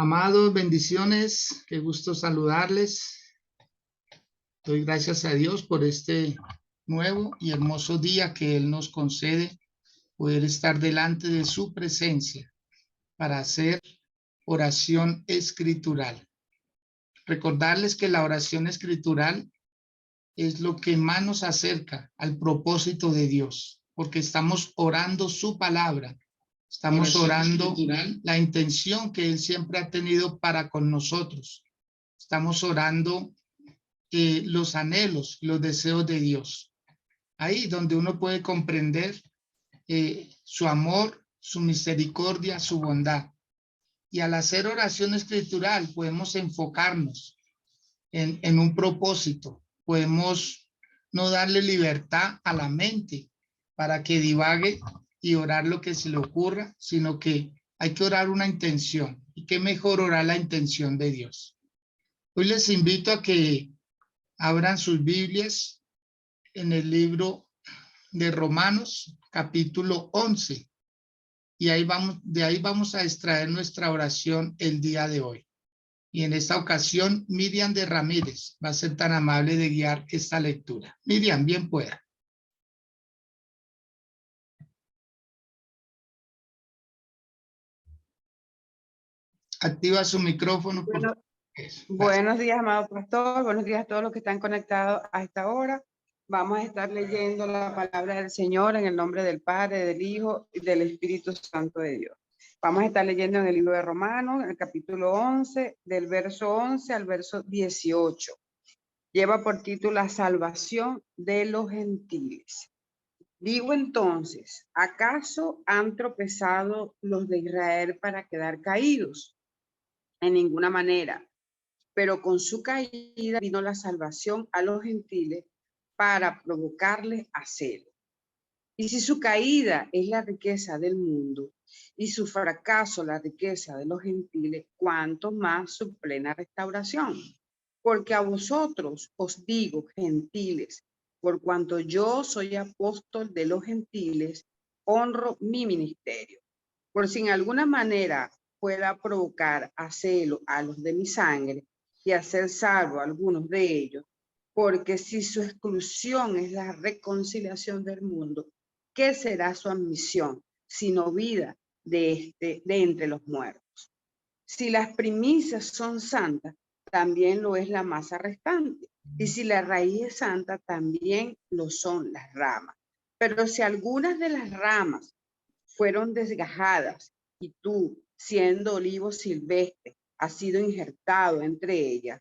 Amados, bendiciones, qué gusto saludarles. Doy gracias a Dios por este nuevo y hermoso día que Él nos concede, poder estar delante de su presencia para hacer oración escritural. Recordarles que la oración escritural es lo que más nos acerca al propósito de Dios, porque estamos orando su palabra. Estamos orando la intención que Él siempre ha tenido para con nosotros. Estamos orando los anhelos, los deseos de Dios. Ahí donde uno puede comprender su amor, su misericordia, su bondad. Y al hacer oración escritural podemos enfocarnos en un propósito. Podemos no darle libertad a la mente para que divague y orar lo que se le ocurra, sino que hay que orar una intención. Y qué mejor orar la intención de Dios. Hoy les invito a que abran sus Biblias en el libro de Romanos, capítulo 11. Y de ahí vamos a extraer nuestra oración el día de hoy. Y en esta ocasión, Miriam de Ramírez va a ser tan amable de guiar esta lectura. Miriam, bien pueda. Activa su micrófono. Bueno, buenos días, amado pastor. Buenos días a todos los que están conectados a esta hora. Vamos a estar leyendo la palabra del Señor en el nombre del Padre, del Hijo y del Espíritu Santo de Dios. Vamos a estar leyendo en el libro de Romanos, en el capítulo 11, del verso 11 al verso 18. Lleva por título La salvación de los gentiles. Digo entonces, ¿acaso han tropezado los de Israel para quedar caídos? En ninguna manera. Pero con su caída vino la salvación a los gentiles para provocarles a celo. Y si su caída es la riqueza del mundo y su fracaso la riqueza de los gentiles, ¿cuánto más su plena restauración? Porque a vosotros os digo, gentiles, por cuanto yo soy apóstol de los gentiles, honro mi ministerio. Por si en alguna manera pueda provocar a celo a los de mi sangre y hacer salvo a algunos de ellos, porque si su exclusión es la reconciliación del mundo, ¿qué será su admisión, sino vida de entre los muertos? Si las primicias son santas, también lo es la masa restante. Y si la raíz es santa, también lo son las ramas. Pero si algunas de las ramas fueron desgajadas y tú, siendo olivo silvestre, has sido injertado entre ellas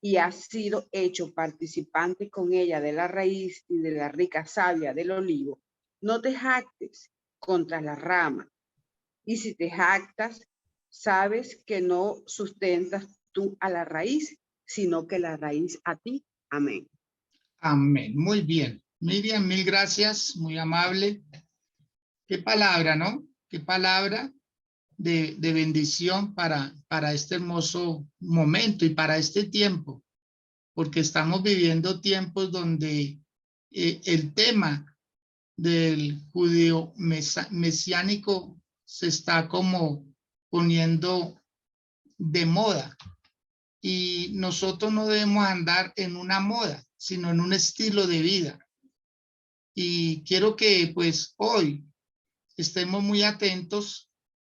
y has sido hecho participante con ella de la raíz y de la rica savia del olivo, no te jactes contra la rama. Y si te jactas, sabes que no sustentas tú a la raíz, sino que la raíz a ti. Amén. Amén. Muy bien. Miriam, mil gracias. Muy amable. Qué palabra, ¿no? Qué palabra de bendición para este hermoso momento y para este tiempo. Porque estamos viviendo tiempos donde el tema del judío mesiánico se está como poniendo de moda y nosotros no debemos andar en una moda, sino en un estilo de vida. Y quiero que pues hoy estemos muy atentos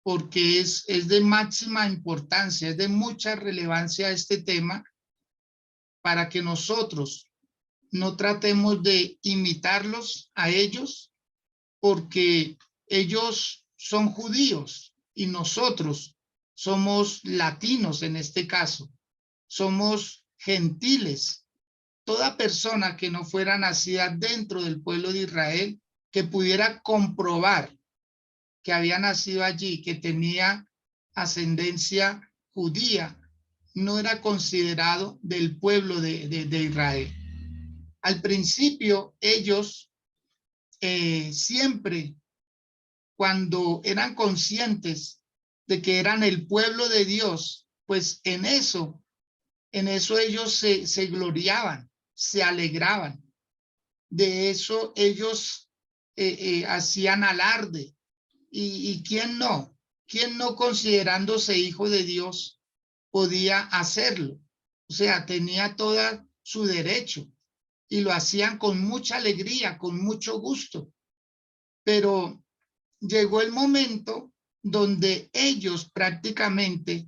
porque es de máxima importancia, es de mucha relevancia este tema para que nosotros no tratemos de imitarlos a ellos porque ellos son judíos y nosotros somos latinos en este caso, somos gentiles. Toda persona que no fuera nacida dentro del pueblo de Israel, que pudiera comprobar que había nacido allí, que tenía ascendencia judía, no era considerado del pueblo de Israel. Al principio, ellos siempre, cuando eran conscientes de que eran el pueblo de Dios, pues en eso ellos se gloriaban, se alegraban. De eso ellos hacían alarde. ¿Y quién no? ¿quién no considerándose hijo de Dios podía hacerlo? O sea, tenía todo su derecho y lo hacían con mucha alegría, con mucho gusto. Pero llegó el momento donde ellos prácticamente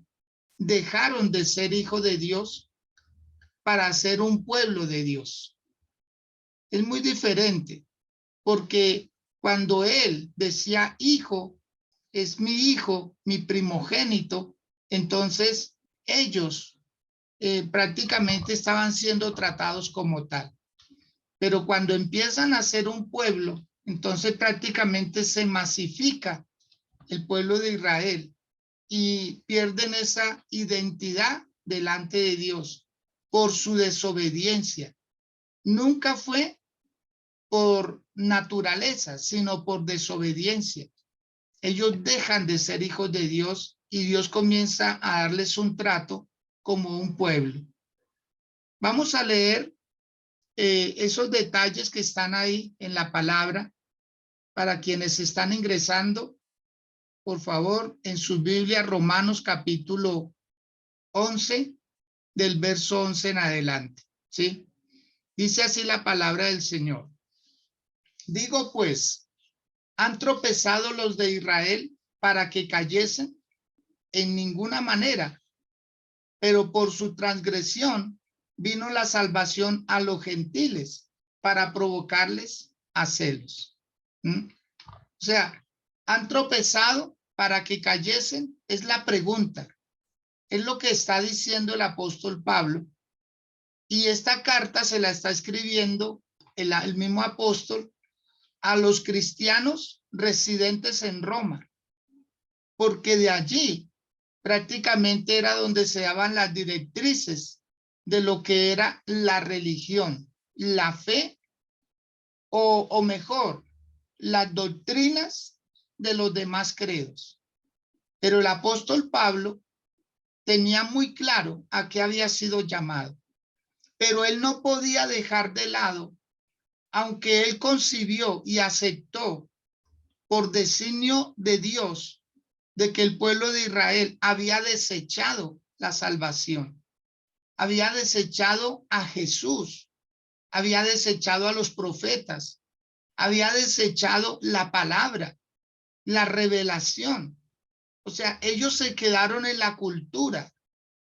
dejaron de ser hijos de Dios para ser un pueblo de Dios. Es muy diferente, porque cuando él decía hijo, es mi hijo, mi primogénito, entonces ellos prácticamente estaban siendo tratados como tal. Pero cuando empiezan a ser un pueblo, entonces prácticamente se masifica el pueblo de Israel y pierden esa identidad delante de Dios por su desobediencia. Nunca fue por naturaleza, sino por desobediencia. Ellos dejan de ser hijos de Dios y Dios comienza a darles un trato como un pueblo. Vamos a leer esos detalles que están ahí en la palabra para quienes están ingresando. Por favor, en su Biblia, Romanos capítulo 11, del verso 11 en adelante, ¿sí? Dice así la palabra del Señor. Digo pues, ¿han tropezado los de Israel para que cayesen? En ninguna manera, pero por su transgresión vino la salvación a los gentiles para provocarles a celos. O sea, ¿han tropezado para que cayesen? Es la pregunta. Es lo que está diciendo el apóstol Pablo. Y esta carta se la está escribiendo el mismo apóstol a los cristianos residentes en Roma, porque de allí prácticamente era donde se daban las directrices de lo que era la religión, la fe, o mejor, las doctrinas de los demás credos. Pero el apóstol Pablo tenía muy claro a qué había sido llamado, pero él no podía dejar de lado, aunque él concibió y aceptó por designio de Dios de que el pueblo de Israel había desechado la salvación, había desechado a Jesús, había desechado a los profetas, había desechado la palabra, la revelación. O sea, ellos se quedaron en la cultura,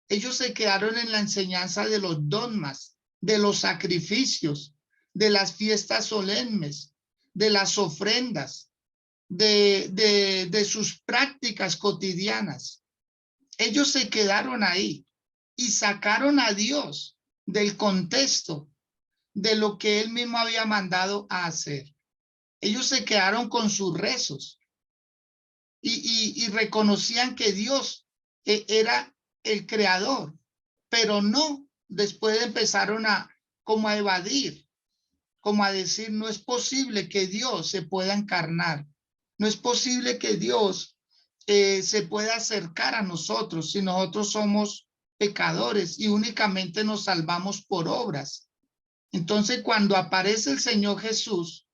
ellos se quedaron en la enseñanza de los dogmas, de los sacrificios, de las fiestas solemnes, de las ofrendas, de sus prácticas cotidianas. Ellos se quedaron ahí y sacaron a Dios del contexto de lo que él mismo había mandado a hacer. Ellos se quedaron con sus rezos y reconocían que Dios era el creador, pero no, después empezaron como a evadir, como a decir, no es posible que Dios se pueda encarnar, no es posible que Dios se pueda acercar a nosotros si nosotros somos pecadores y únicamente nos salvamos por obras. Entonces, cuando aparece el Señor Jesús,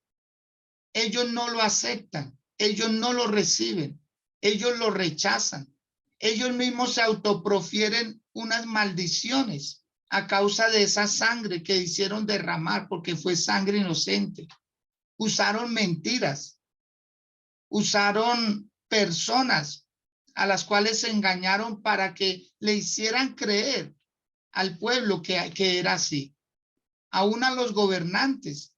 ellos no lo aceptan, ellos no lo reciben, ellos lo rechazan. Ellos mismos se autoprofieren unas maldiciones a causa de esa sangre que hicieron derramar, porque fue sangre inocente. Usaron mentiras, usaron personas a las cuales se engañaron para que le hicieran creer al pueblo que era así. Aún a los gobernantes.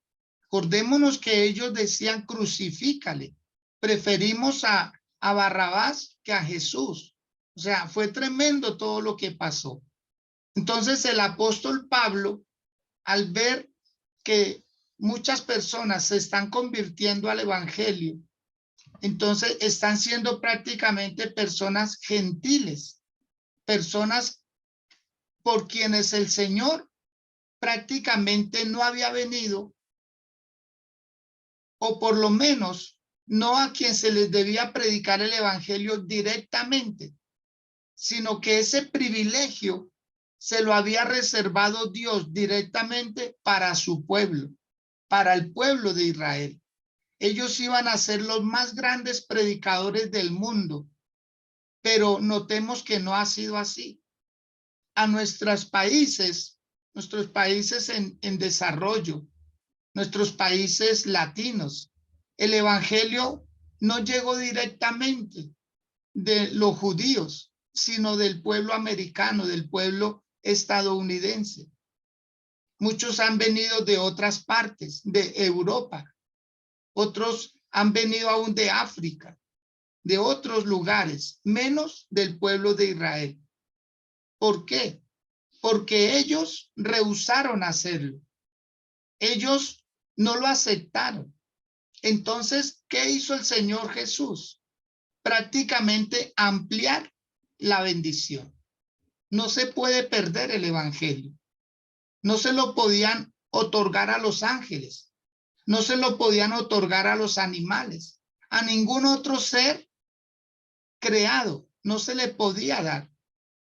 Acordémonos que ellos decían crucifícale. Preferimos a Barrabás que a Jesús. O sea, fue tremendo todo lo que pasó. Entonces el apóstol Pablo, al ver que muchas personas se están convirtiendo al evangelio, entonces están siendo prácticamente personas gentiles, personas por quienes el Señor prácticamente no había venido, o por lo menos no a quien se les debía predicar el evangelio directamente, sino que ese privilegio se lo había reservado Dios directamente para su pueblo, para el pueblo de Israel. Ellos iban a ser los más grandes predicadores del mundo pero notemos que no ha sido así. A nuestros países en desarrollo, nuestros países latinos, el evangelio no llegó directamente de los judíos, sino del pueblo americano, del pueblo estadounidense. Muchos han venido de otras partes, de Europa. Otros han venido aún de África, de otros lugares, menos del pueblo de Israel. ¿Por qué? Porque ellos rehusaron hacerlo. Ellos no lo aceptaron. Entonces, ¿qué hizo el Señor Jesús? Prácticamente ampliar la bendición. No se puede perder el evangelio. No se lo podían otorgar a los ángeles. No se lo podían otorgar a los animales. A ningún otro ser creado no se le podía dar.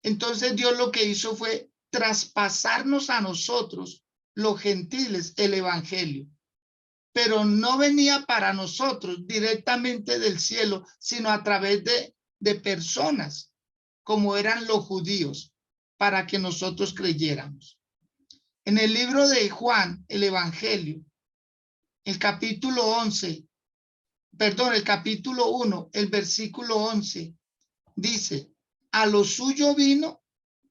Entonces Dios lo que hizo fue traspasarnos a nosotros, los gentiles, el evangelio. Pero no venía para nosotros directamente del cielo, sino a través de personas, como eran los judíos, para que nosotros creyéramos. En el libro de Juan, el evangelio, el capítulo 1, el versículo 11, dice, a lo suyo vino,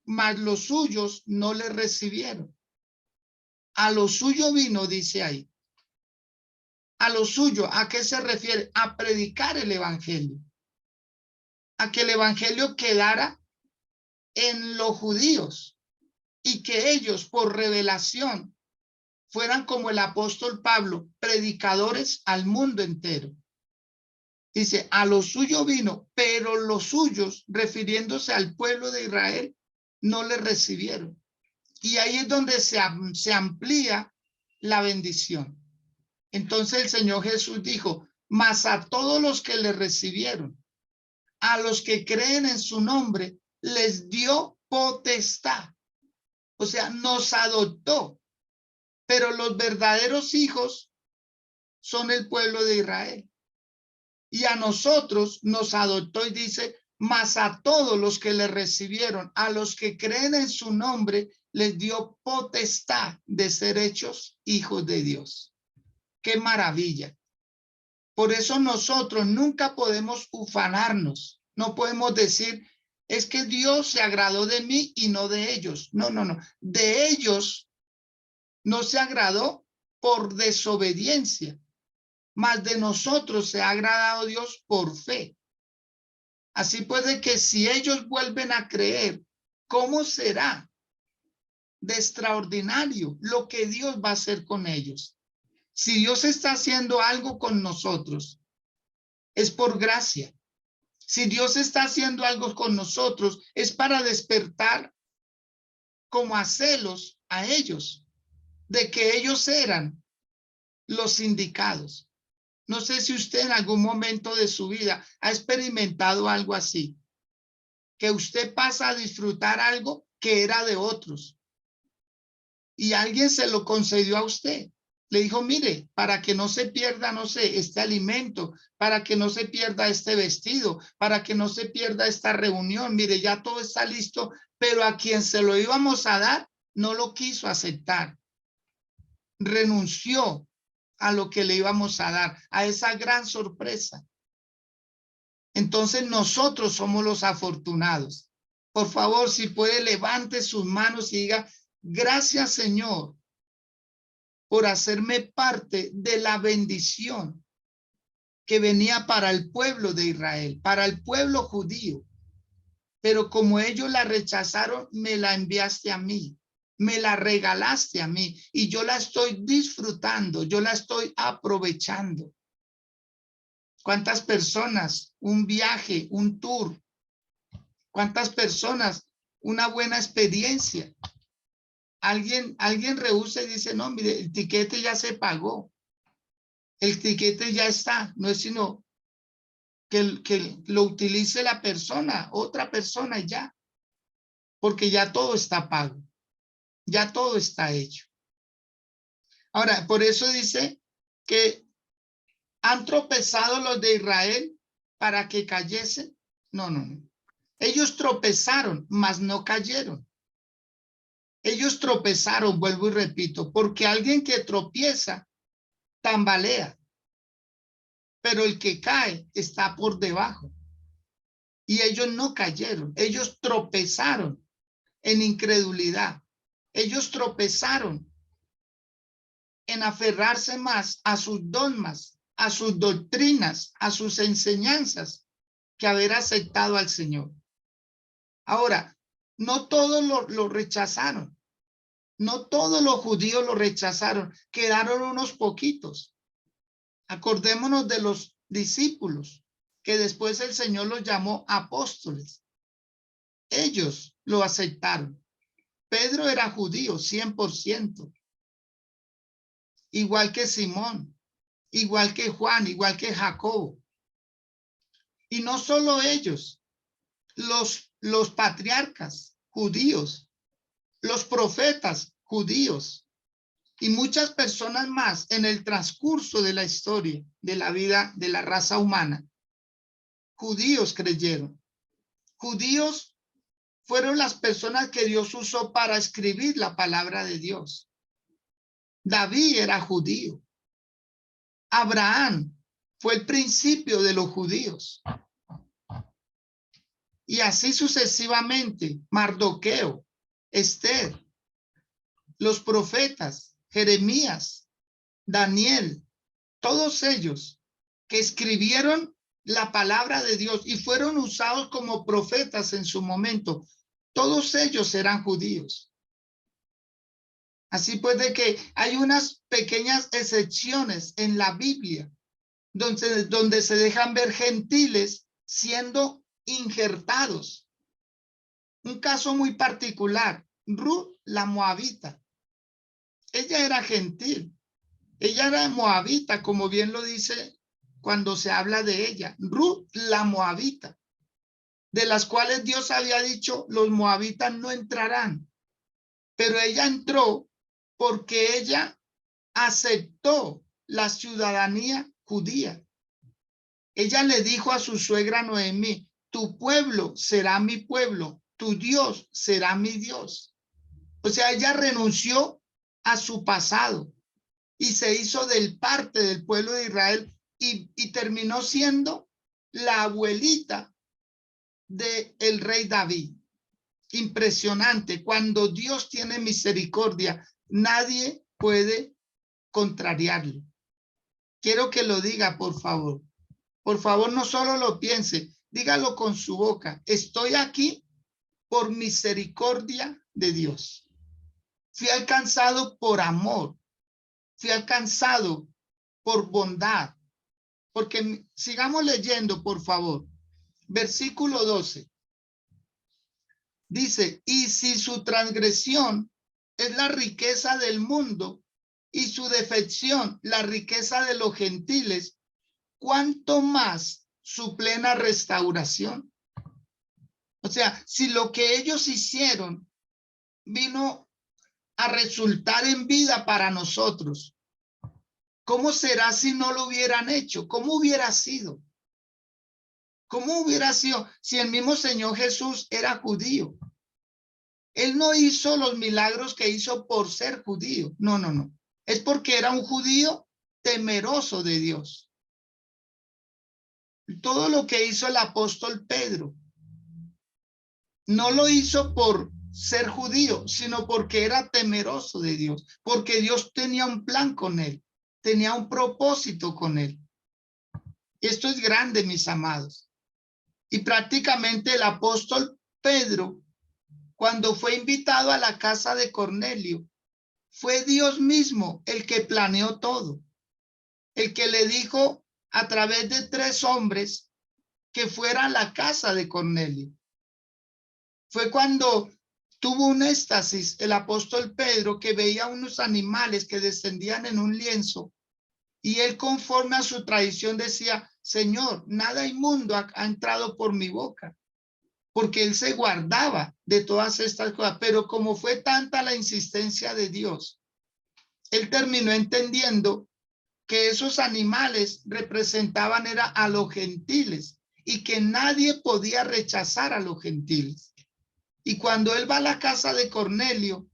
mas los suyos no le recibieron. A lo suyo vino, dice ahí. A lo suyo, ¿a qué se refiere? A predicar el evangelio. A que el evangelio quedara en los judíos y que ellos por revelación fueran como el apóstol Pablo, predicadores al mundo entero. Dice, a lo suyo vino, pero los suyos, refiriéndose al pueblo de Israel, no le recibieron. Y ahí es donde se amplía la bendición. Entonces el Señor Jesús dijo, mas a todos los que le recibieron, a los que creen en su nombre, les dio potestad. O sea, nos adoptó. Pero los verdaderos hijos son el pueblo de Israel. Y a nosotros nos adoptó y dice, mas a todos los que le recibieron, a los que creen en su nombre, les dio potestad de ser hechos hijos de Dios. ¡Qué maravilla! Por eso nosotros nunca podemos ufanarnos. No podemos decir, es que Dios se agradó de mí y no de ellos. No, no, no. De ellos no se agradó por desobediencia, mas de nosotros se ha agradado Dios por fe. Así puede que si ellos vuelven a creer, ¿cómo será de extraordinario lo que Dios va a hacer con ellos? Si Dios está haciendo algo con nosotros, es por gracia. Si Dios está haciendo algo con nosotros, es para despertar como a celos a ellos, de que ellos eran los indicados. No sé si usted en algún momento de su vida ha experimentado algo así, que usted pasa a disfrutar algo que era de otros y alguien se lo concedió a usted. Le dijo, mire, para que no se pierda, no sé, este alimento, para que no se pierda este vestido, para que no se pierda esta reunión, mire, ya todo está listo, pero a quien se lo íbamos a dar, no lo quiso aceptar. Renunció a lo que le íbamos a dar, a esa gran sorpresa. Entonces nosotros somos los afortunados. Por favor, si puede, levante sus manos y diga, gracias, Señor, por hacerme parte de la bendición que venía para el pueblo de Israel, para el pueblo judío. Pero como ellos la rechazaron, me la enviaste a mí, me la regalaste a mí y yo la estoy disfrutando, yo la estoy aprovechando. ¿Cuántas personas? Un viaje, un tour. ¿Cuántas personas? Una buena experiencia. Alguien rehúsa y dice, no, mire, el tiquete ya se pagó. El tiquete ya está. No es sino que lo utilice la persona, otra persona y ya. Porque ya todo está pago. Ya todo está hecho. Ahora, por eso dice que han tropezado los de Israel para que cayesen. No, no, no. Ellos tropezaron, mas no cayeron. Ellos tropezaron, vuelvo y repito, porque alguien que tropieza tambalea, pero el que cae está por debajo. Y ellos no cayeron, ellos tropezaron en incredulidad. Ellos tropezaron en aferrarse más a sus dogmas, a sus doctrinas, a sus enseñanzas, que haber aceptado al Señor. Ahora, no todos lo rechazaron. No todos los judíos lo rechazaron. Quedaron unos poquitos. Acordémonos de los discípulos, que después el Señor los llamó apóstoles. Ellos lo aceptaron. Pedro era judío, 100%. Igual que Simón, igual que Juan, igual que Jacobo. Y no solo ellos, los patriarcas judíos, los profetas judíos y muchas personas más en el transcurso de la historia de la vida de la raza humana. Judíos creyeron. Judíos fueron las personas que Dios usó para escribir la palabra de Dios. David era judío. Abraham fue el principio de los judíos. Y así sucesivamente, Mardoqueo, Esther, los profetas, Jeremías, Daniel, todos ellos que escribieron la palabra de Dios y fueron usados como profetas en su momento, todos ellos eran judíos. Así pues de que hay unas pequeñas excepciones en la Biblia donde se dejan ver gentiles siendo injertados. Un caso muy particular, Ruth la moabita. Ella era gentil, ella era moabita, como bien lo dice cuando se habla de ella. Ruth la moabita, de las cuales Dios había dicho, los moabitas no entrarán. Pero ella entró porque ella aceptó la ciudadanía judía. Ella le dijo a su suegra Noemí, tu pueblo será mi pueblo, tu Dios será mi Dios. O sea, ella renunció a su pasado y se hizo parte del pueblo de Israel y terminó siendo la abuelita del rey David. Impresionante. Cuando Dios tiene misericordia, nadie puede contrariarlo. Quiero que lo diga, por favor. Por favor, no solo lo piense, dígalo con su boca. Estoy aquí por misericordia de Dios. Fui alcanzado por amor. Fui alcanzado por bondad. Porque sigamos leyendo, por favor. Versículo 12. Dice, y si su transgresión es la riqueza del mundo y su defección la riqueza de los gentiles, ¿cuánto más su plena restauración? O sea, si lo que ellos hicieron vino a resultar en vida para nosotros, ¿cómo será si no lo hubieran hecho? ¿Cómo hubiera sido? ¿Cómo hubiera sido si el mismo Señor Jesús era judío? Él no hizo los milagros que hizo por ser judío. No, no, no. Es porque era un judío temeroso de Dios. Todo lo que hizo el apóstol Pedro no lo hizo por ser judío, sino porque era temeroso de Dios, porque Dios tenía un plan con él, tenía un propósito con él. Esto es grande, mis amados. Y prácticamente el apóstol Pedro, cuando fue invitado a la casa de Cornelio, fue Dios mismo el que planeó todo, el que le dijo a través de 3 hombres que fuera a la casa de Cornelio. Fue cuando tuvo un éxtasis el apóstol Pedro, que veía unos animales que descendían en un lienzo, y él, conforme a su tradición, decía, Señor, nada inmundo ha entrado por mi boca, porque él se guardaba de todas estas cosas. Pero como fue tanta la insistencia de Dios, él terminó entendiendo que esos animales representaban era a los gentiles, y que nadie podía rechazar a los gentiles. Y cuando él va a la casa de Cornelio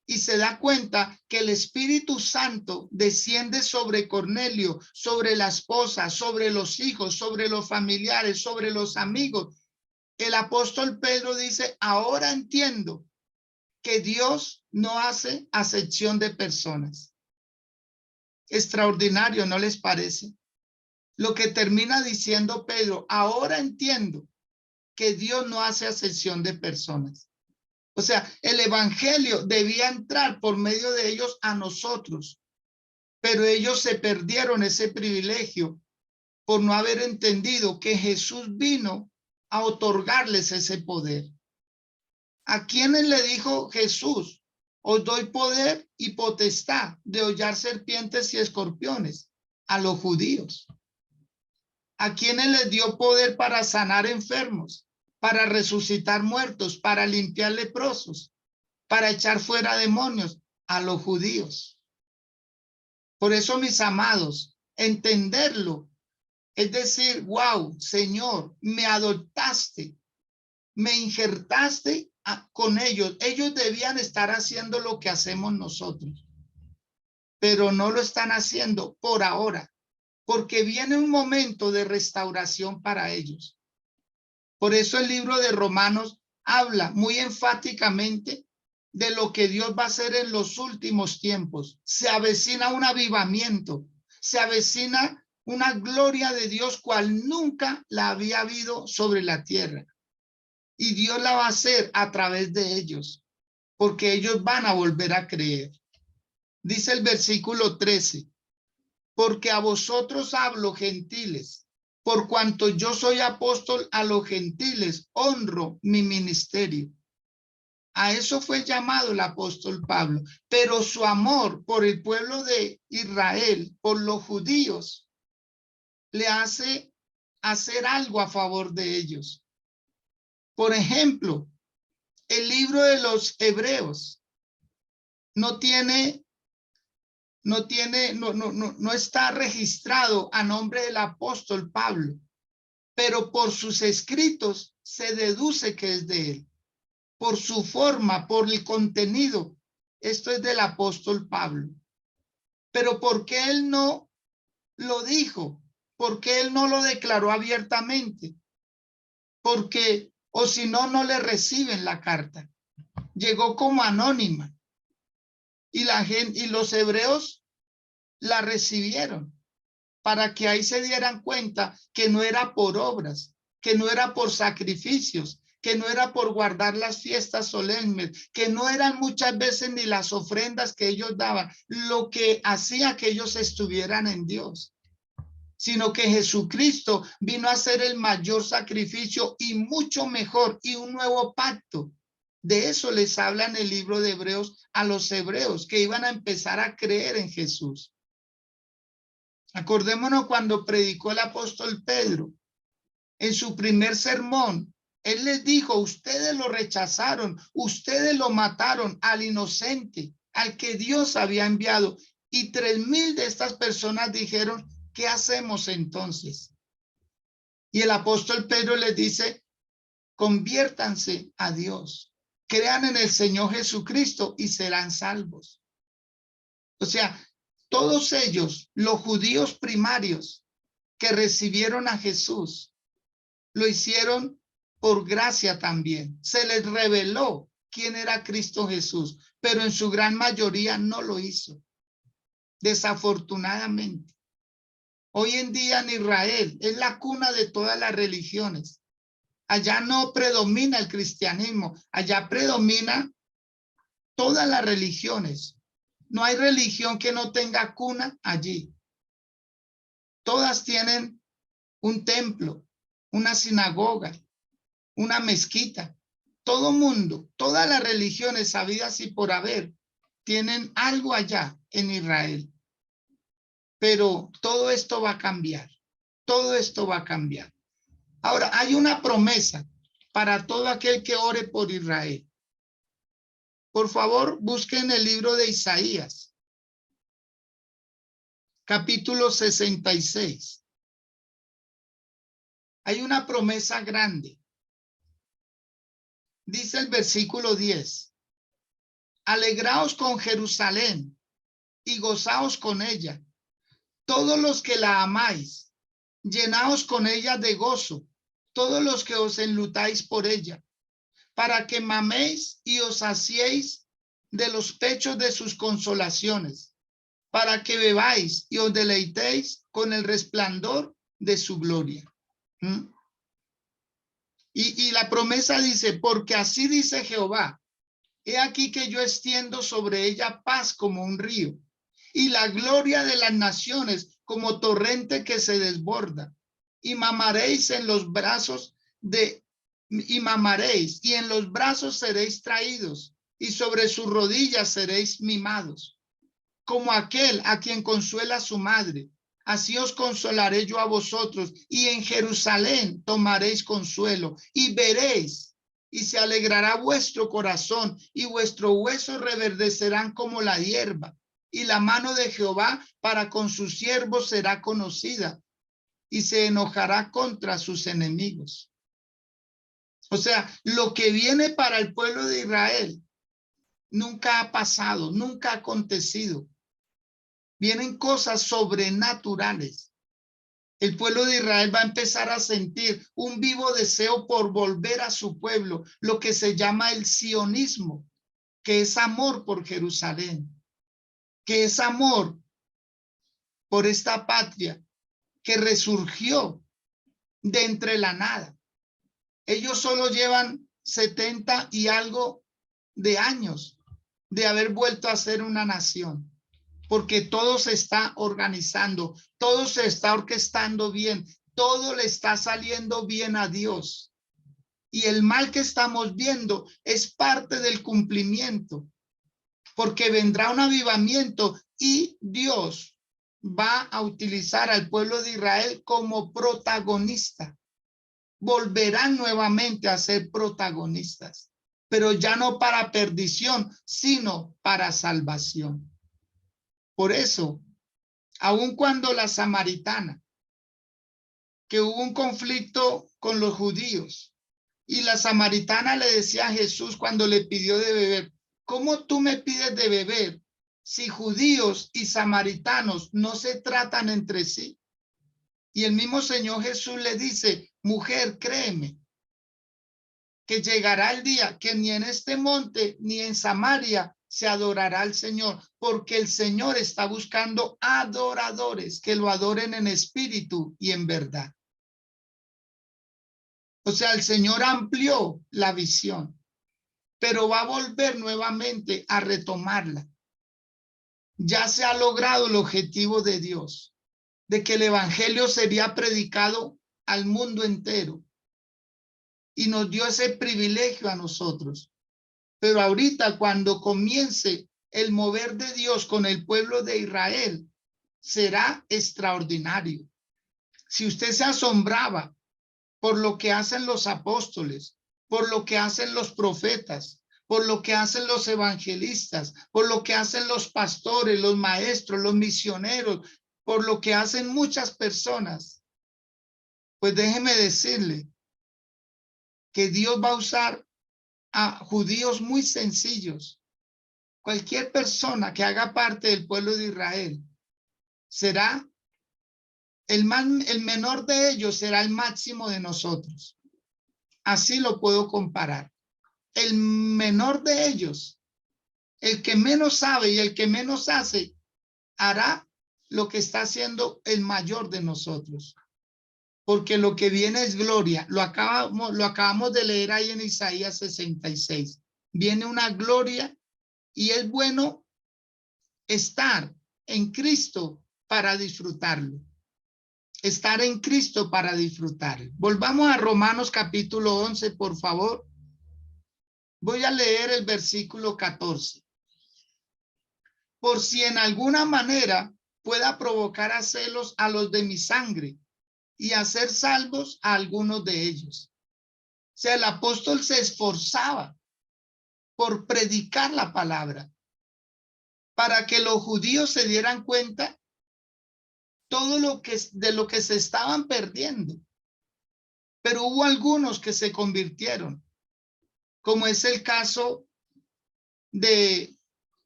y se da cuenta que el Espíritu Santo desciende sobre Cornelio, sobre la esposa, sobre los hijos, sobre los familiares, sobre los amigos, el apóstol Pedro dice, ahora entiendo que Dios no hace acepción de personas. Extraordinario, ¿no les parece? Lo que termina diciendo Pedro, ahora entiendo que Dios no hace acepción de personas. O sea, el evangelio debía entrar por medio de ellos a nosotros, pero ellos se perdieron ese privilegio por no haber entendido que Jesús vino a otorgarles ese poder. ¿A quiénes le dijo Jesús? Os doy poder y potestad de hollar serpientes y escorpiones. A los judíos. ¿A quiénes les dio poder para sanar enfermos, para resucitar muertos, para limpiar leprosos, para echar fuera demonios? A los judíos. Por eso, mis amados, entenderlo es decir, wow, Señor, me adoptaste, me injertaste con ellos. Ellos debían estar haciendo lo que hacemos nosotros, pero no lo están haciendo por ahora, porque viene un momento de restauración para ellos. Por eso el libro de Romanos habla muy enfáticamente de lo que Dios va a hacer en los últimos tiempos. Se avecina un avivamiento, se avecina una gloria de Dios cual nunca la había habido sobre la tierra. Y Dios la va a hacer a través de ellos, porque ellos van a volver a creer. Dice el versículo 13, porque a vosotros hablo, gentiles, por cuanto yo soy apóstol a los gentiles, honro mi ministerio. A eso fue llamado el apóstol Pablo, pero su amor por el pueblo de Israel, por los judíos, le hace hacer algo a favor de ellos. Por ejemplo, el libro de los Hebreos no está registrado a nombre del apóstol Pablo, pero por sus escritos se deduce que es de él. Por su forma, por el contenido, esto es del apóstol Pablo. Pero ¿por qué él no lo dijo? ¿Por qué él no lo declaró abiertamente? Porque, o si no, no le reciben la carta. Llegó como anónima. Y la gente, y los hebreos la recibieron para que ahí se dieran cuenta que no era por obras, que no era por sacrificios, que no era por guardar las fiestas solemnes, que no eran muchas veces ni las ofrendas que ellos daban, lo que hacía que ellos estuvieran en Dios, sino que Jesucristo vino a ser el mayor sacrificio y mucho mejor y un nuevo pacto. De eso les habla en el libro de Hebreos a los hebreos que iban a empezar a creer en Jesús. Acordémonos cuando predicó el apóstol Pedro en su primer sermón. Él les dijo, ustedes lo rechazaron, ustedes lo mataron al inocente, al que Dios había enviado. Y 3,000 de estas personas dijeron, ¿qué hacemos entonces? Y el apóstol Pedro les dice, conviértanse a Dios, crean en el Señor Jesucristo y serán salvos. O sea, todos ellos, los judíos primarios que recibieron a Jesús, lo hicieron por gracia también. Se les reveló quién era Cristo Jesús, pero en su gran mayoría no lo hizo. Desafortunadamente. Hoy en día en Israel es la cuna de todas las religiones. Allá no predomina el cristianismo, allá predomina todas las religiones. No hay religión que no tenga cuna allí. Todas tienen un templo, una sinagoga, una mezquita. Todo mundo, todas las religiones habidas y por haber, tienen algo allá en Israel. Pero todo esto va a cambiar. Todo esto va a cambiar. Ahora, hay una promesa para todo aquel que ore por Israel. Por favor, busquen el libro de Isaías, capítulo 66. Hay una promesa grande. Dice el versículo 10. Alegraos con Jerusalén y gozaos con ella, todos los que la amáis, llenaos con ella de gozo, todos los que os enlutáis por ella, para que maméis y os saciéis de los pechos de sus consolaciones, para que bebáis y os deleitéis con el resplandor de su gloria. Y la promesa dice, porque así dice Jehová, he aquí que yo extiendo sobre ella paz como un río, y la gloria de las naciones como torrente que se desborda, y mamaréis en los brazos y en los brazos seréis traídos, y sobre sus rodillas seréis mimados, como aquel a quien consuela su madre. Así os consolaré yo a vosotros, y en Jerusalén tomaréis consuelo, y veréis, y se alegrará vuestro corazón, y vuestros huesos reverdecerán como la hierba, y la mano de Jehová para con sus siervos será conocida, y se enojará contra sus enemigos. O sea, lo que viene para el pueblo de Israel nunca ha pasado, nunca ha acontecido. Vienen cosas sobrenaturales. El pueblo de Israel va a empezar a sentir un vivo deseo por volver a su pueblo, lo que se llama el sionismo, que es amor por Jerusalén, que es amor por esta patria que resurgió de entre la nada. Ellos solo llevan 70 y algo de años de haber vuelto a ser una nación, porque todo se está organizando, todo se está orquestando bien, todo le está saliendo bien a Dios. Y el mal que estamos viendo es parte del cumplimiento, porque vendrá un avivamiento y Dios va a utilizar al pueblo de Israel como protagonista. Volverán nuevamente a ser protagonistas, pero ya no para perdición, sino para salvación. Por eso, aun cuando la samaritana, que hubo un conflicto con los judíos, y la samaritana le decía a Jesús cuando le pidió de beber, ¿cómo tú me pides de beber si judíos y samaritanos no se tratan entre sí? Y el mismo Señor Jesús le dice, mujer, créeme, que llegará el día que ni en este monte ni en Samaria se adorará al Señor, porque el Señor está buscando adoradores que lo adoren en espíritu y en verdad. O sea, el Señor amplió la visión, pero va a volver nuevamente a retomarla. Ya se ha logrado el objetivo de Dios, de que el evangelio sería predicado al mundo entero, y nos dio ese privilegio a nosotros. Pero ahorita, cuando comience el mover de Dios con el pueblo de Israel, será extraordinario. Si usted se asombraba por lo que hacen los apóstoles, por lo que hacen los profetas, por lo que hacen los evangelistas, por lo que hacen los pastores, los maestros, los misioneros, por lo que hacen muchas personas, pues déjeme decirle que Dios va a usar a judíos muy sencillos. Cualquier persona que haga parte del pueblo de Israel será el menor de ellos, será el máximo de nosotros. Así lo puedo comparar. El menor de ellos, el que menos sabe y el que menos hace, hará lo que está haciendo el mayor de nosotros. Porque lo que viene es gloria. Lo acabamos de leer ahí en Isaías 66. Viene una gloria y es bueno estar en Cristo para disfrutarlo. Estar en Cristo para disfrutarlo. Volvamos a Romanos capítulo 11, por favor. Voy a leer el versículo 14. Por si en alguna manera pueda provocar a celos a los de mi sangre y hacer salvos a algunos de ellos. O sea, el apóstol se esforzaba por predicar la palabra para que los judíos se dieran cuenta todo lo que de lo que se estaban perdiendo. pero hubo algunos que se convirtieron, como es el caso de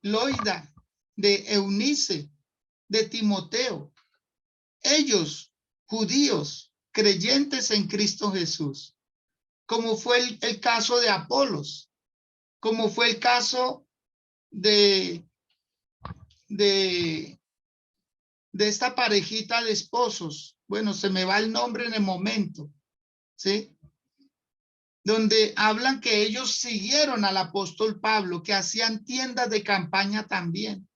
Loida, de Eunice, de Timoteo. Ellos, judíos, creyentes en Cristo Jesús, como fue el caso de Apolos, como fue el caso de esta parejita de esposos. Bueno, se me va el nombre en el momento, ¿sí? Donde hablan que ellos siguieron al apóstol Pablo, que hacían tiendas de campaña también,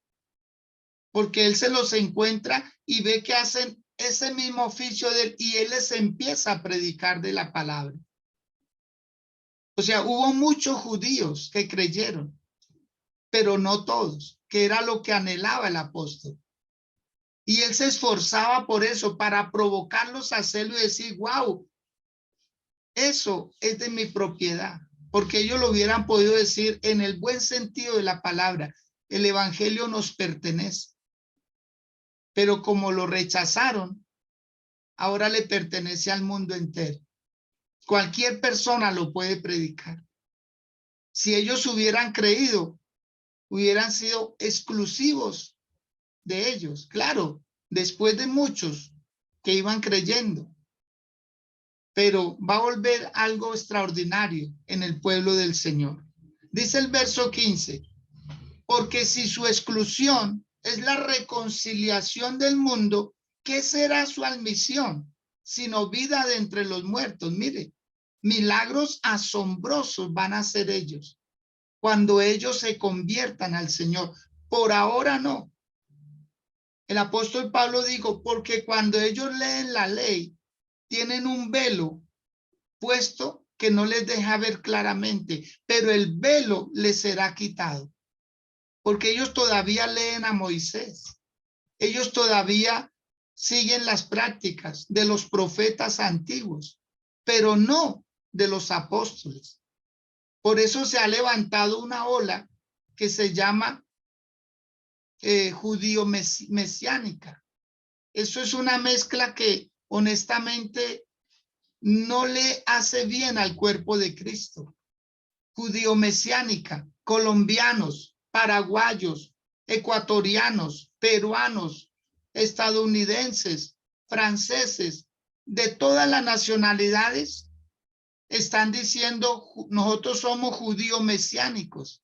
porque él se los encuentra y ve que hacen ese mismo oficio de él, y él les empieza a predicar de la palabra. O sea, hubo muchos judíos que creyeron, pero no todos, que era lo que anhelaba el apóstol. Y él se esforzaba por eso, para provocarlos a hacerlo y decir, wow, eso es de mi propiedad, porque ellos lo hubieran podido decir en el buen sentido de la palabra, el evangelio nos pertenece. Pero como lo rechazaron, ahora le pertenece al mundo entero. Cualquier persona lo puede predicar. Si ellos hubieran creído, hubieran sido exclusivos de ellos. Claro, después de muchos que iban creyendo. Pero va a volver algo extraordinario en el pueblo del Señor. Dice el verso 15, porque si su exclusión es la reconciliación del mundo, ¿qué será su admisión? Sino vida de entre los muertos. Mire, milagros asombrosos van a ser ellos cuando ellos se conviertan al Señor. Por ahora no. El apóstol Pablo dijo, porque cuando ellos leen la ley, tienen un velo puesto que no les deja ver claramente, pero el velo les será quitado, porque ellos todavía leen a Moisés, ellos todavía siguen las prácticas de los profetas antiguos, pero no de los apóstoles. Por eso se ha levantado una ola que se llama judío mesiánica. Eso es una mezcla que honestamente no le hace bien al cuerpo de Cristo. Judío mesiánica, colombianos, paraguayos, ecuatorianos, peruanos, estadounidenses, franceses, de todas las nacionalidades, están diciendo nosotros somos judíos mesiánicos.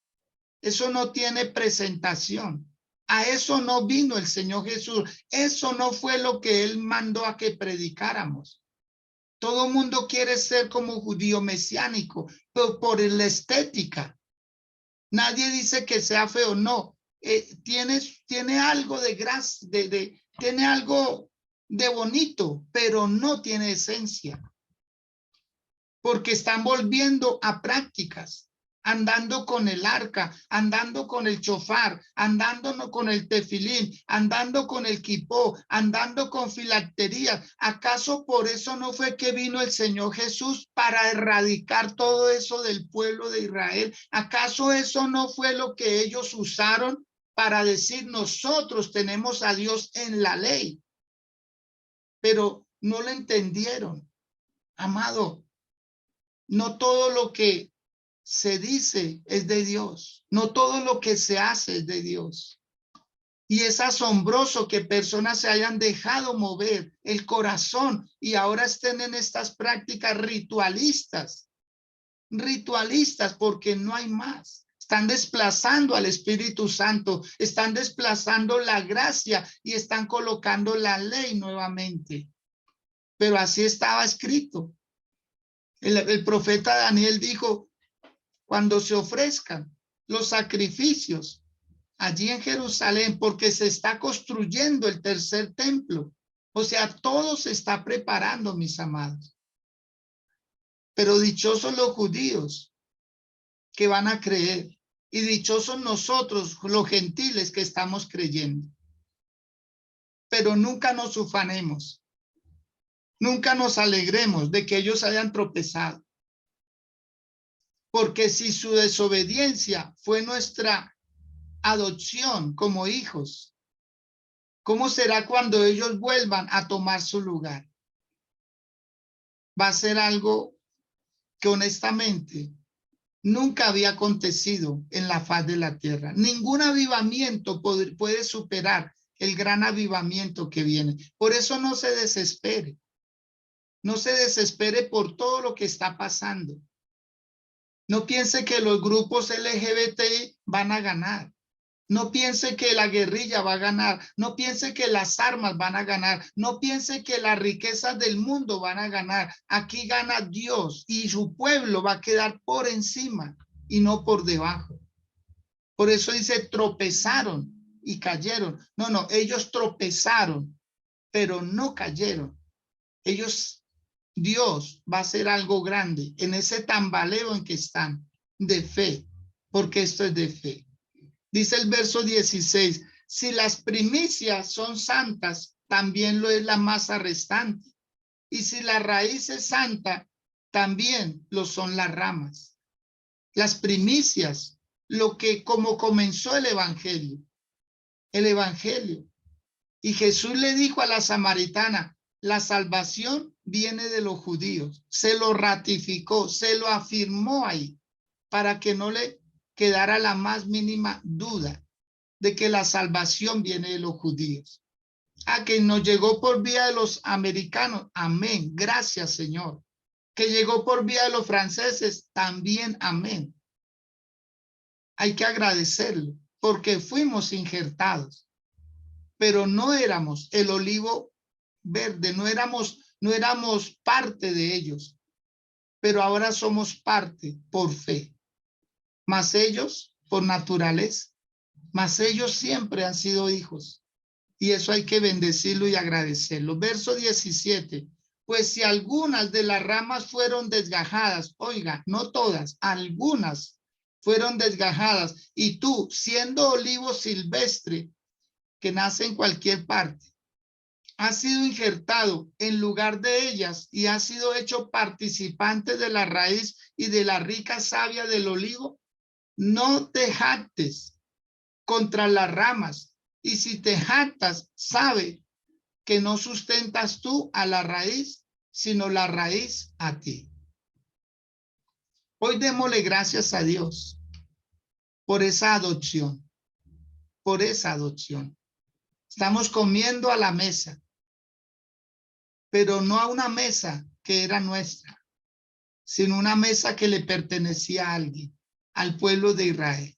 Eso no tiene presentación. A eso no vino el Señor Jesús. Eso no fue lo que él mandó a que predicáramos. Todo mundo quiere ser como judío mesiánico, pero por la estética. Nadie dice que sea feo, no. Tiene algo de gracia, tiene algo de bonito, pero no tiene esencia. Porque están volviendo a prácticas, andando con el arca, andando con el chofar, andando con el tefilín, andando con el quipó, andando con filactería. ¿Acaso por eso no fue que vino el Señor Jesús para erradicar todo eso del pueblo de Israel? ¿Acaso eso no fue lo que ellos usaron para decir nosotros tenemos a Dios en la ley? Pero no lo entendieron, amado. No todo lo que se dice es de Dios. No todo lo que se hace es de Dios. Y es asombroso que personas se hayan dejado mover el corazón y ahora estén en estas prácticas ritualistas. Ritualistas porque no hay más. Están desplazando al Espíritu Santo, están desplazando la gracia y están colocando la ley nuevamente. Pero así estaba escrito. El profeta Daniel dijo, cuando se ofrezcan los sacrificios allí en Jerusalén, porque se está construyendo el tercer templo. O sea, todo se está preparando, mis amados. Pero dichosos los judíos que van a creer y dichosos nosotros, los gentiles que estamos creyendo. Pero nunca nos ufanemos. Nunca nos alegremos de que ellos hayan tropezado. Porque si su desobediencia fue nuestra adopción como hijos, ¿cómo será cuando ellos vuelvan a tomar su lugar? va a ser algo que honestamente nunca había acontecido en la faz de la tierra. Ningún avivamiento puede superar el gran avivamiento que viene. Por eso no se desespere. No se desespere por todo lo que está pasando. No piense que los grupos LGBTI van a ganar. No piense que la guerrilla va a ganar. No piense que las armas van a ganar. No piense que las riquezas del mundo van a ganar. Aquí gana Dios y su pueblo va a quedar por encima y no por debajo. Por eso dice tropezaron y cayeron. No, ellos tropezaron, pero no cayeron. Dios va a hacer algo grande en ese tambaleo en que están de fe, porque esto es de fe. Dice el verso 16, si las primicias son santas, también lo es la masa restante. Y si la raíz es santa, también lo son las ramas. Las primicias, lo que como comenzó el evangelio. El evangelio. Y Jesús le dijo a la samaritana, la salvación viene de los judíos. Se lo ratificó, se lo afirmó ahí, para que no le quedara la más mínima duda de que la salvación viene de los judíos. A que nos llegó por vía de los americanos, amén, gracias Señor. Que llegó por vía de los franceses, también amén. Hay que agradecerlo, porque fuimos injertados, pero no éramos el olivo verde, no éramos parte de ellos, pero ahora somos parte por fe. Mas ellos, por naturaleza, mas ellos siempre han sido hijos. Y eso hay que bendecirlo y agradecerlo. Verso 17. Pues si algunas de las ramas fueron desgajadas, oiga, no todas, algunas fueron desgajadas, y tú, siendo olivo silvestre, que nace en cualquier parte, has sido injertado en lugar de ellas y has sido hecho participante de la raíz y de la rica savia del olivo, no te jactes contra las ramas, y si te jactas, sabe que no sustentas tú a la raíz, sino la raíz a ti. Hoy démosle gracias a Dios por esa adopción, por esa adopción. Estamos comiendo a la mesa, pero no a una mesa que era nuestra, sino una mesa que le pertenecía a alguien, al pueblo de Israel.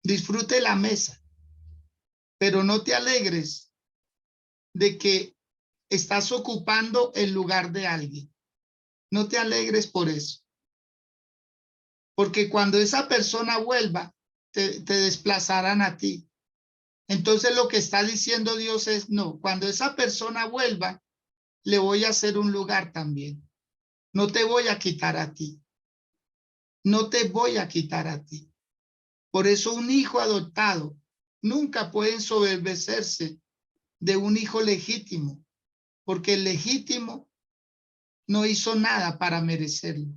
Disfrute la mesa, pero no te alegres de que estás ocupando el lugar de alguien. No te alegres por eso. Porque cuando esa persona vuelva, te desplazarán a ti. Entonces lo que está diciendo Dios es, no, cuando esa persona vuelva, le voy a hacer un lugar también. No te voy a quitar a ti. No te voy a quitar a ti. Por eso un hijo adoptado nunca puede ensoberbecerse de un hijo legítimo, porque el legítimo no hizo nada para merecerlo,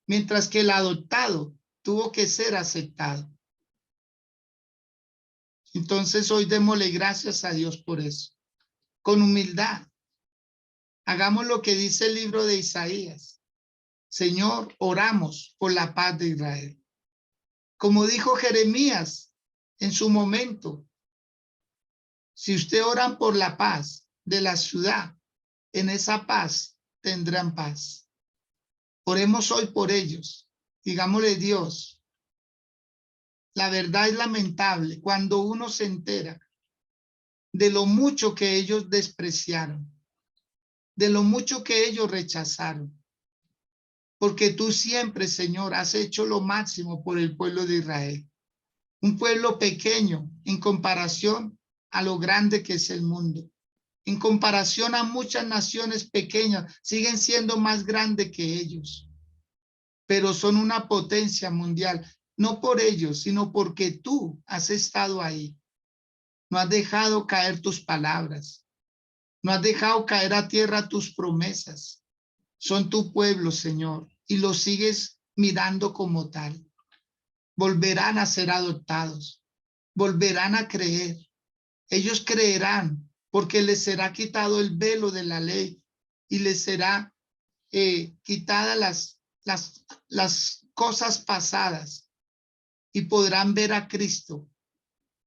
mientras que el adoptado tuvo que ser aceptado. Entonces hoy démosle gracias a Dios por eso, con humildad. Hagamos lo que dice el libro de Isaías. Señor, oramos por la paz de Israel. Como dijo Jeremías en su momento, si ustedes oran por la paz de la ciudad, en esa paz tendrán paz. Oremos hoy por ellos. Digámosle, Dios, la verdad es lamentable cuando uno se entera de lo mucho que ellos despreciaron, de lo mucho que ellos rechazaron. Porque tú siempre, Señor, has hecho lo máximo por el pueblo de Israel. Un pueblo pequeño en comparación a lo grande que es el mundo. En comparación a muchas naciones pequeñas, siguen siendo más grandes que ellos. Pero son una potencia mundial. No por ellos, sino porque tú has estado ahí. No has dejado caer tus palabras. No has dejado caer a tierra tus promesas. Son tu pueblo, Señor, y los sigues mirando como tal. Volverán a ser adoptados. Volverán a creer. Ellos creerán porque les será quitado el velo de la ley y les será quitadas las cosas pasadas y podrán ver a Cristo,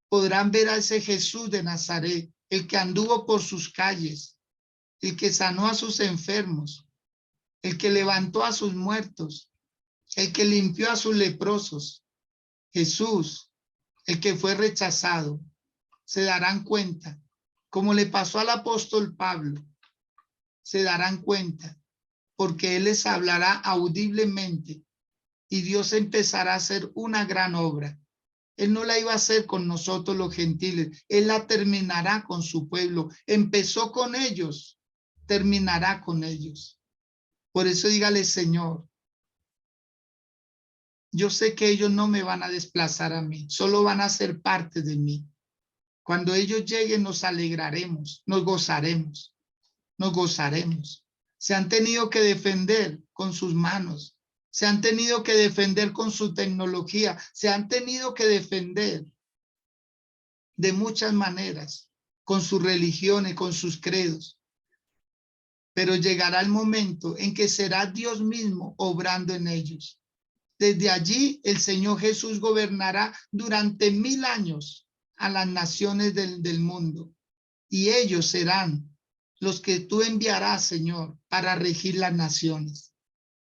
podrán ver a ese Jesús de Nazaret, el que anduvo por sus calles, el que sanó a sus enfermos, el que levantó a sus muertos, el que limpió a sus leprosos. Jesús, el que fue rechazado. Se darán cuenta, como le pasó al apóstol Pablo, se darán cuenta, porque él les hablará audiblemente y Dios empezará a hacer una gran obra. Él no la iba a hacer con nosotros los gentiles, él la terminará con su pueblo. Empezó con ellos, terminará con ellos. Por eso dígale, Señor, yo sé que ellos no me van a desplazar a mí, solo van a ser parte de mí. Cuando ellos lleguen nos alegraremos, nos gozaremos, nos gozaremos. Se han tenido que defender con sus manos, se han tenido que defender con su tecnología, se han tenido que defender de muchas maneras, con sus religiones, con sus credos. Pero llegará el momento en que será Dios mismo obrando en ellos. Desde allí el Señor Jesús gobernará durante 1000 años a las naciones del mundo. Y ellos serán los que tú enviarás, Señor, para regir las naciones.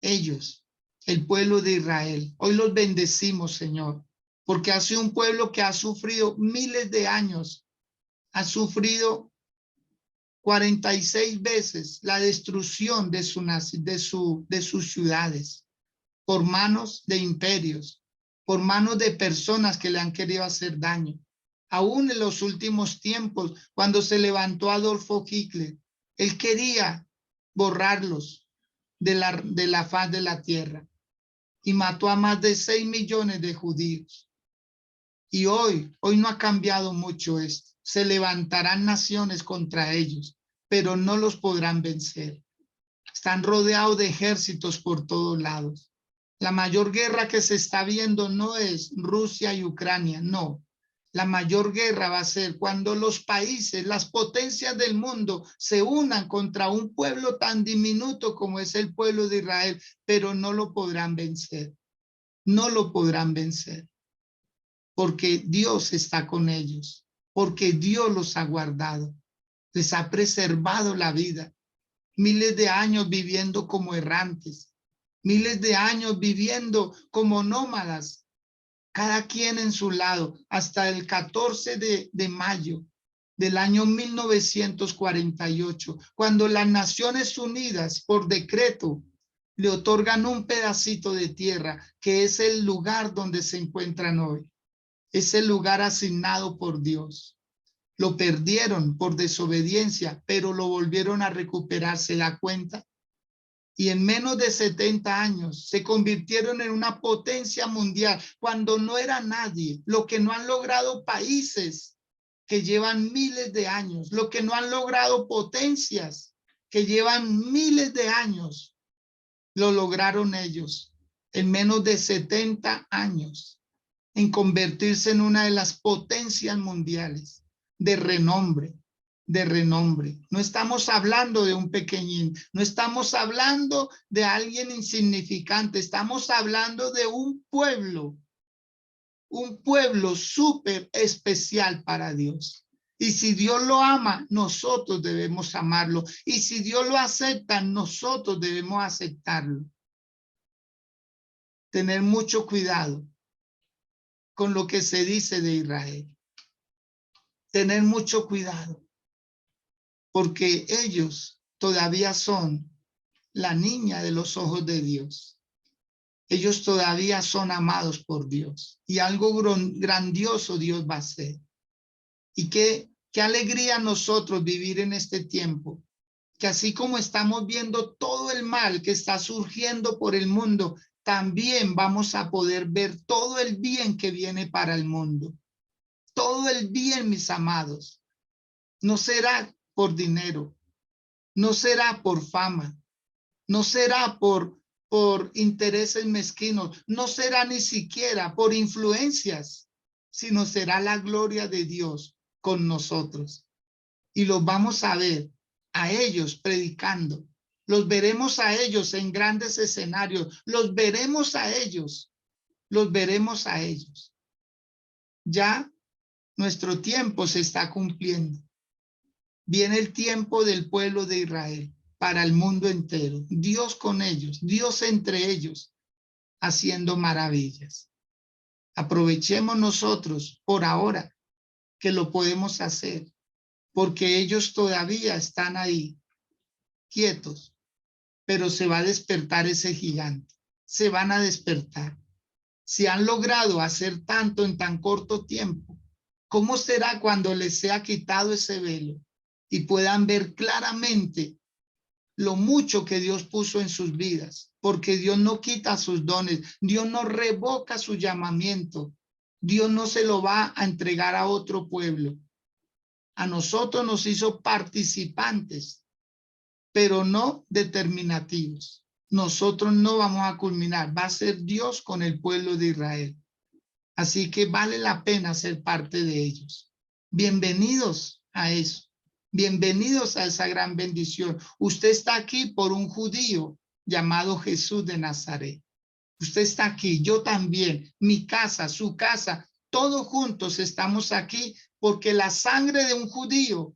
Ellos, el pueblo de Israel. Hoy los bendecimos, Señor, porque ha sido un pueblo que ha sufrido miles de años, ha sufrido 46 veces la destrucción de sus ciudades por manos de imperios, por manos de personas que le han querido hacer daño. Aún en los últimos tiempos, cuando se levantó Adolfo Hitler, él quería borrarlos de la faz de la tierra y mató a más de 6 millones de judíos. Y hoy no ha cambiado mucho esto. Se levantarán naciones contra ellos, pero no los podrán vencer. Están rodeados de ejércitos por todos lados. La mayor guerra que se está viendo no es Rusia y Ucrania, no. La mayor guerra va a ser cuando los países, las potencias del mundo se unan contra un pueblo tan diminuto como es el pueblo de Israel, pero no lo podrán vencer. No lo podrán vencer. Porque Dios está con ellos, porque Dios los ha guardado, les ha preservado la vida. Miles de años viviendo como errantes, miles de años viviendo como nómadas, cada quien en su lado, hasta el 14 de mayo del año 1948, cuando las Naciones Unidas, por decreto, le otorgan un pedacito de tierra, que es el lugar donde se encuentran hoy. Es el lugar asignado por Dios. Lo perdieron por desobediencia, pero lo volvieron a recuperar, ¿se da cuenta? Y en menos de 70 años se convirtieron en una potencia mundial cuando no era nadie, lo que no han logrado países que llevan miles de años, lo que no han logrado potencias que llevan miles de años, lo lograron ellos en menos de 70 años, en convertirse en una de las potencias mundiales de renombre, de renombre. No estamos hablando de un pequeñín, no estamos hablando de alguien insignificante, estamos hablando de un pueblo súper especial para Dios. Y si Dios lo ama, nosotros debemos amarlo. Y si Dios lo acepta, nosotros debemos aceptarlo. Tener mucho cuidado con lo que se dice de Israel. Tener mucho cuidado, porque ellos todavía son la niña de los ojos de Dios. Ellos todavía son amados por Dios y algo grandioso Dios va a hacer. Y qué alegría nosotros vivir en este tiempo, que así como estamos viendo todo el mal que está surgiendo por el mundo, también vamos a poder ver todo el bien que viene para el mundo. Todo el bien, mis amados. No será por dinero, no será por fama, no será por intereses mezquinos, no será ni siquiera por influencias, sino será la gloria de Dios con nosotros. Y los vamos a ver a ellos predicando Los veremos a ellos en grandes escenarios. Los veremos a ellos. Los veremos a ellos. Ya nuestro tiempo se está cumpliendo. Viene el tiempo del pueblo de Israel para el mundo entero. Dios con ellos, Dios entre ellos, haciendo maravillas. Aprovechemos nosotros por ahora que lo podemos hacer, porque ellos todavía están ahí, quietos, pero se va a despertar ese gigante. Se van a despertar. Si han logrado hacer tanto en tan corto tiempo, ¿cómo será cuando les sea quitado ese velo y puedan ver claramente lo mucho que Dios puso en sus vidas? Porque Dios no quita sus dones, Dios no revoca su llamamiento, Dios no se lo va a entregar a otro pueblo. A nosotros nos hizo participantes, pero no determinativos. Nosotros no vamos a culminar, va a ser Dios con el pueblo de Israel. Así que vale la pena ser parte de ellos. Bienvenidos a eso. Bienvenidos a esa gran bendición. Usted está aquí por un judío llamado Jesús de Nazaret. Usted está aquí, yo también, mi casa, su casa, todos juntos estamos aquí porque la sangre de un judío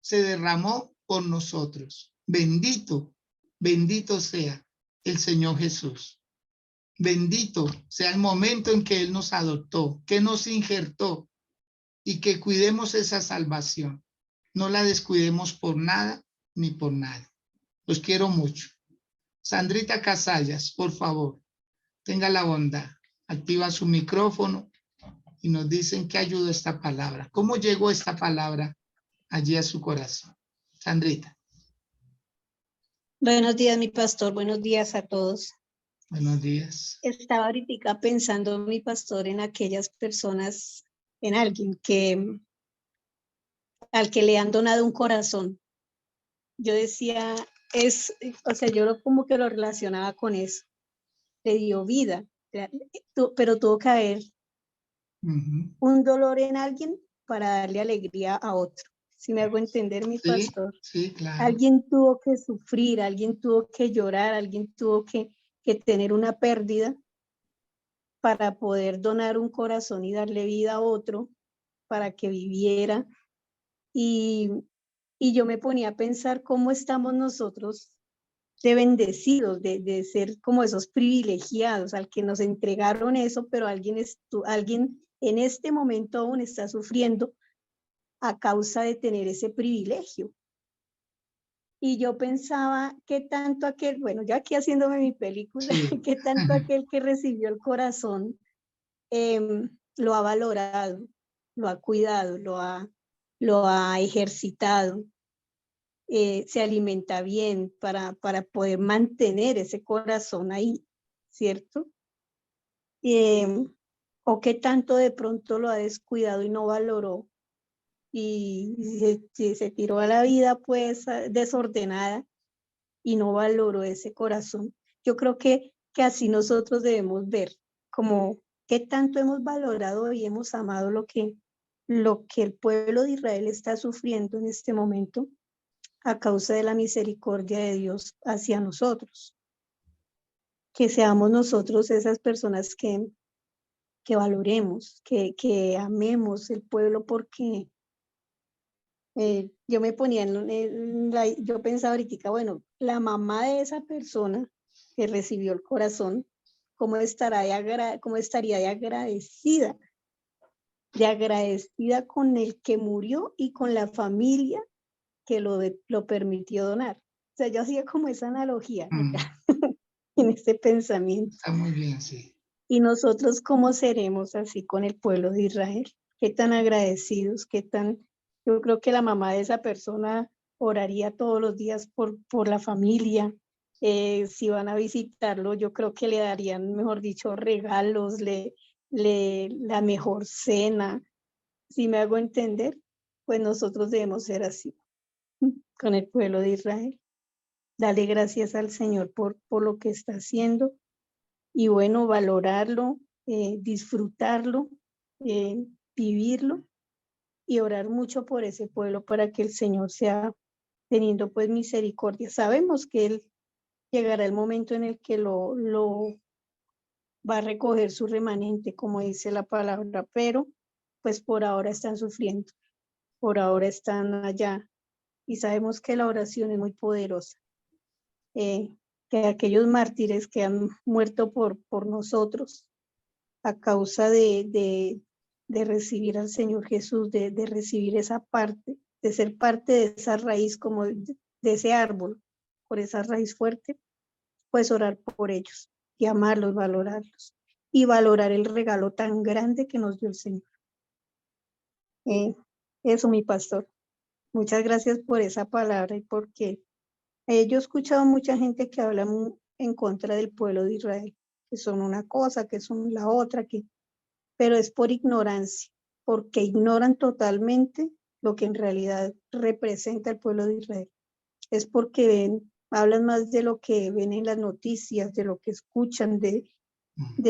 se derramó por nosotros. Bendito, bendito sea el Señor Jesús. Bendito sea el momento en que Él nos adoptó, que nos injertó y que cuidemos esa salvación. No la descuidemos por nada ni por nada. Los quiero mucho. Sandrita Casallas, por favor, tenga la bondad. Activa su micrófono y nos dicen qué ayudó esta palabra. ¿Cómo llegó esta palabra allí a su corazón? Sandrita. Buenos días, mi pastor. Buenos días a todos. Buenos días. Estaba ahorita pensando, mi pastor, en aquellas personas, en alguien al que le han donado un corazón. Yo decía, yo como que lo relacionaba con eso. Le dio vida, pero tuvo que haber un dolor en alguien para darle alegría a otro. Si me hago entender, mi pastor. Sí, claro. Alguien tuvo que sufrir, alguien tuvo que llorar, alguien tuvo que tener una pérdida para poder donar un corazón y darle vida a otro, para que viviera. Y yo me ponía a pensar cómo estamos nosotros de bendecidos, de ser como esos privilegiados, al que nos entregaron eso, pero alguien en este momento aún está sufriendo a causa de tener ese privilegio. Y yo pensaba, ¿qué tanto aquel, bueno, yo aquí haciéndome mi película, Sí. qué tanto aquel que recibió el corazón lo ha valorado, lo ha cuidado, lo ha ejercitado, se alimenta bien para poder mantener ese corazón ahí, ¿cierto? O qué tanto de pronto lo ha descuidado y no valoró y se tiró a la vida pues desordenada y no valoró ese corazón. Yo creo que así nosotros debemos ver como qué tanto hemos valorado y hemos amado lo que el pueblo de Israel está sufriendo en este momento a causa de la misericordia de Dios hacia nosotros. Que seamos nosotros esas personas que valoremos, que amemos el pueblo, porque yo me ponía yo pensaba ahorita, bueno, la mamá de esa persona que recibió el corazón, ¿cómo estaría de agradecida con el que murió y con la familia que lo permitió donar? O sea, yo hacía como esa analogía en este pensamiento. Está muy bien, sí. ¿Y nosotros cómo seremos así con el pueblo de Israel? ¿Qué tan agradecidos? Yo creo que la mamá de esa persona oraría todos los días por la familia. Si van a visitarlo, yo creo que le darían, mejor dicho, regalos, la mejor cena. Si me hago entender, pues nosotros debemos ser así con el pueblo de Israel. Dale gracias al Señor por lo que está haciendo y bueno, valorarlo, disfrutarlo, vivirlo y orar mucho por ese pueblo para que el Señor sea teniendo pues misericordia. Sabemos que Él llegará el momento en el que lo va a recoger su remanente, como dice la palabra, pero pues por ahora están sufriendo, por ahora están allá, y sabemos que la oración es muy poderosa, que aquellos mártires que han muerto por nosotros a causa de recibir al Señor Jesús, de recibir esa parte, de ser parte de esa raíz, como de ese árbol, por esa raíz fuerte, pues orar por ellos y amarlos, valorarlos y valorar el regalo tan grande que nos dio el Señor. Eso, mi pastor. Muchas gracias por esa palabra y porque yo he escuchado mucha gente que habla en contra del pueblo de Israel, que son una cosa, que son la otra, pero es por ignorancia, porque ignoran totalmente lo que en realidad representa el pueblo de Israel. Es porque hablan más de lo que ven en las noticias, de lo que escuchan, de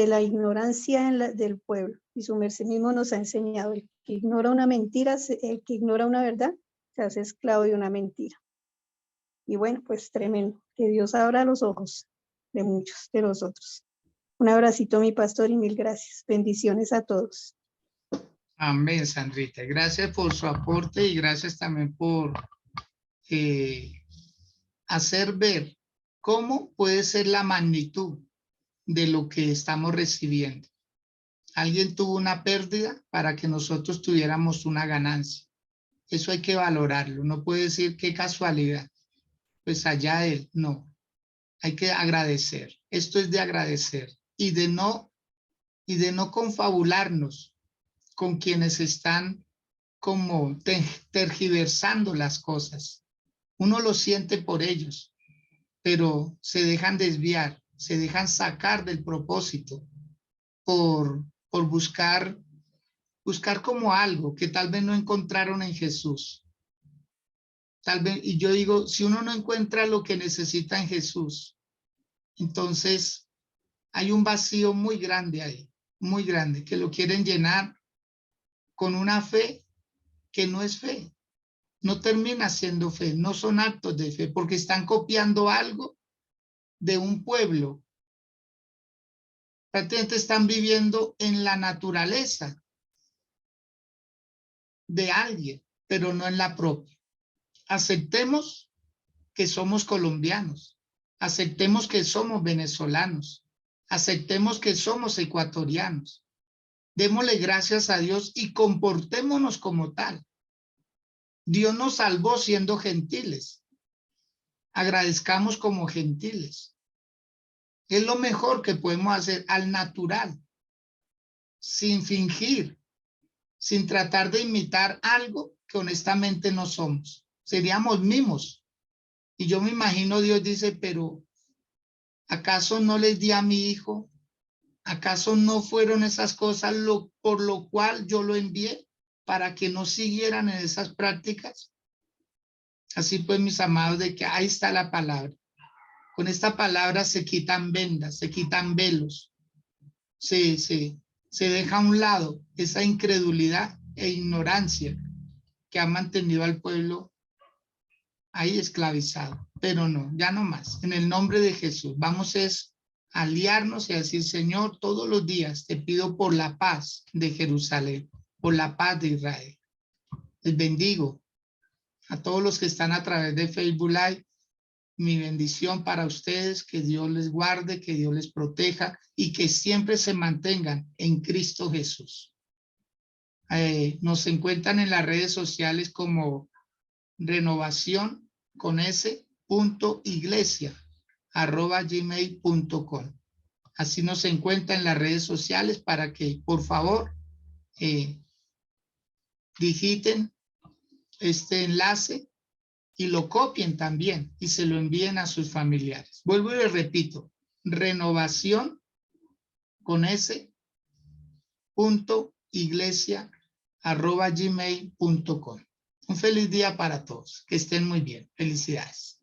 la ignorancia del pueblo. Y su merced mismo nos ha enseñado, el que ignora una mentira, el que ignora una verdad, se hace esclavo de una mentira. Y bueno, pues tremendo, que Dios abra los ojos de muchos de nosotros. Un abracito, mi pastor, y mil gracias. Bendiciones a todos. Amén, Sandrita. Gracias por su aporte y gracias también por hacer ver cómo puede ser la magnitud de lo que estamos recibiendo. Alguien tuvo una pérdida para que nosotros tuviéramos una ganancia. Eso hay que valorarlo. No puede decir qué casualidad. Pues allá él, no. Hay que agradecer. Esto es de agradecer y de no confabularnos con quienes están como tergiversando las cosas. Uno lo siente por ellos, pero se dejan desviar, se dejan sacar del propósito por buscar como algo que tal vez no encontraron en Jesús. Tal vez, y yo digo, si uno no encuentra lo que necesita en Jesús, entonces hay un vacío muy grande ahí, muy grande, que lo quieren llenar con una fe que no es fe. No termina siendo fe, no son actos de fe, porque están copiando algo de un pueblo. Prácticamente están viviendo en la naturaleza de alguien, pero no en la propia. Aceptemos que somos colombianos, aceptemos que somos venezolanos, aceptemos que somos ecuatorianos. Démosle gracias a Dios y comportémonos como tal. Dios nos salvó siendo gentiles. Agradezcamos como gentiles. Es lo mejor que podemos hacer al natural, sin fingir, sin tratar de imitar algo que honestamente no somos. Seríamos mimos. Y yo me imagino, Dios dice, pero ¿acaso no les di a mi hijo? ¿Acaso no fueron esas cosas por lo cual yo lo envié para que no siguieran en esas prácticas? Así pues, mis amados, de que ahí está la palabra. Con esta palabra se quitan vendas, se quitan velos, se deja a un lado esa incredulidad e ignorancia que ha mantenido al pueblo ahí esclavizado. Pero no, ya no más. En el nombre de Jesús, vamos a aliarnos y a decir, Señor, todos los días te pido por la paz de Jerusalén, por la paz de Israel. Les bendigo a todos los que están a través de Facebook Live. Mi bendición para ustedes, que Dios les guarde, que Dios les proteja y que siempre se mantengan en Cristo Jesús. Nos encuentran en las redes sociales como renovación con s.iglesia@gmail.com. Así nos encuentran en las redes sociales para que por favor digiten este enlace y lo copien también y se lo envíen a sus familiares. Vuelvo y les repito, renovación con s.iglesia@gmail.com. Un feliz día para todos. Que estén muy bien. Felicidades.